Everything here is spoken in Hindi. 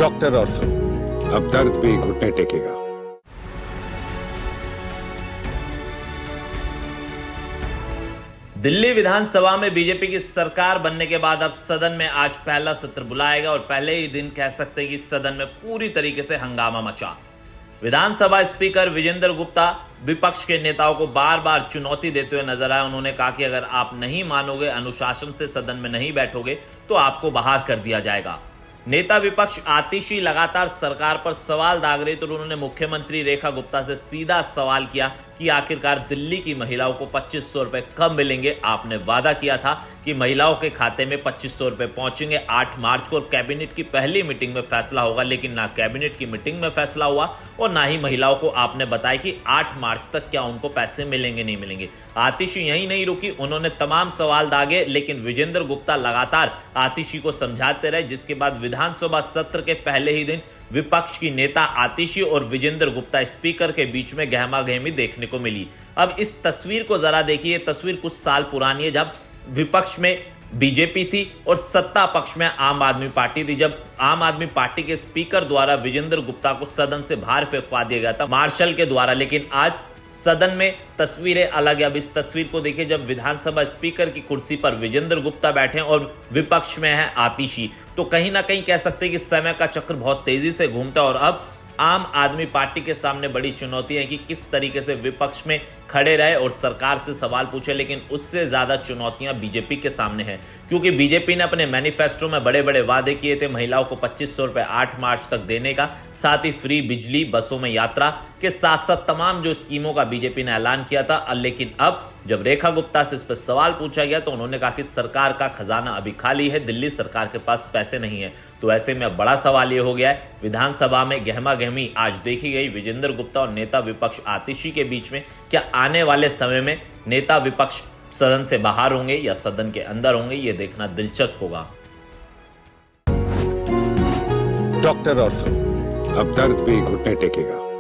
डॉक्टर ऑर्थो, अब दर्द भी घुटने टेकेगा। दिल्ली विधानसभा में बीजेपी की सरकार बनने के बाद अब सदन में आज पहला सत्र बुलाएगा और पहले ही दिन कह सकते हैं कि सदन में पूरी तरीके से हंगामा मचा। विधानसभा स्पीकर विजेंद्र गुप्ता विपक्ष के नेताओं को बार बार चुनौती देते हुए नजर आए। उन्होंने कहा कि अगर आप नहीं मानोगे, अनुशासन से सदन में नहीं बैठोगे तो आपको बाहर कर दिया जाएगा। नेता विपक्ष आतिशी लगातार सरकार पर सवाल दाग रहे तो उन्होंने मुख्यमंत्री रेखा गुप्ता से सीधा सवाल किया कि आखिरकार दिल्ली की महिलाओं को 2500 रुपए कब मिलेंगे। आपने वादा किया था कि महिलाओं के खाते में 2500 रुपए पहुंचेंगे 8 मार्च को और कैबिनेट की पहली मीटिंग में फैसला होगा, लेकिन ना कैबिनेट की मीटिंग में फैसला हुआ और ना ही महिलाओं को आपने बताया कि 8 मार्च तक क्या उनको पैसे मिलेंगे नहीं मिलेंगे। आतिशी यहीं नहीं रुकी, उन्होंने तमाम सवाल दागे, लेकिन विजेंद्र गुप्ता लगातार आतिशी को समझाते रहे, जिसके बाद विधानसभा सत्र के पहले ही दिन विपक्ष की नेता आतिशी और विजेंद्र गुप्ता स्पीकर के बीच में गहमागहमी देखने को मिली। अब इस तस्वीर को जरा देखिए। तस्वीर कुछ साल पुरानी है, जब विपक्ष में बीजेपी थी और सत्ता पक्ष में आम आदमी पार्टी थी। जब आम आदमी पार्टी के स्पीकर द्वारा विजेंद्र गुप्ता को सदन से बाहर फेंकवा दिया गया था मार्शल के द्वारा, लेकिन आज सदन में तस्वीरें अलग है। अब इस तस्वीर को देखिए, जब विधानसभा स्पीकर की कुर्सी पर विजेंद्र गुप्ता बैठे हैं और विपक्ष में है आतिशी, तो कहीं ना कहीं कह सकते हैं कि समय का चक्र बहुत तेजी से घूमता है और अब आम आदमी पार्टी के सामने बड़ी चुनौती है कि किस तरीके से विपक्ष में खड़े रहे और सरकार से सवाल पूछे। लेकिन उससे ज्यादा चुनौतियां बीजेपी के सामने हैं, क्योंकि बीजेपी ने अपने मैनिफेस्टो में बड़े बड़े वादे किए थे महिलाओं को 2500 रुपए 8 मार्च तक देने का, साथ ही फ्री बिजली, बसों में यात्रा के साथ साथ तमाम जो स्कीमों का बीजेपी ने ऐलान किया था। लेकिन अब जब रेखा गुप्ता से इस पर सवाल पूछा गया तो उन्होंने कहा कि सरकार का खजाना अभी खाली है, दिल्ली सरकार के पास पैसे नहीं है। तो ऐसे में अब बड़ा सवाल ये हो गया है, विधानसभा में गहमा गहमी आज देखी गई विजेंद्र गुप्ता और नेता विपक्ष आतिशी के बीच में। क्या आने वाले समय में नेता विपक्ष सदन से बाहर होंगे या सदन के अंदर होंगे, ये देखना दिलचस्प होगा। डॉक्टर ऑर्थो, अब दर्द भी घुटने टेकेगा।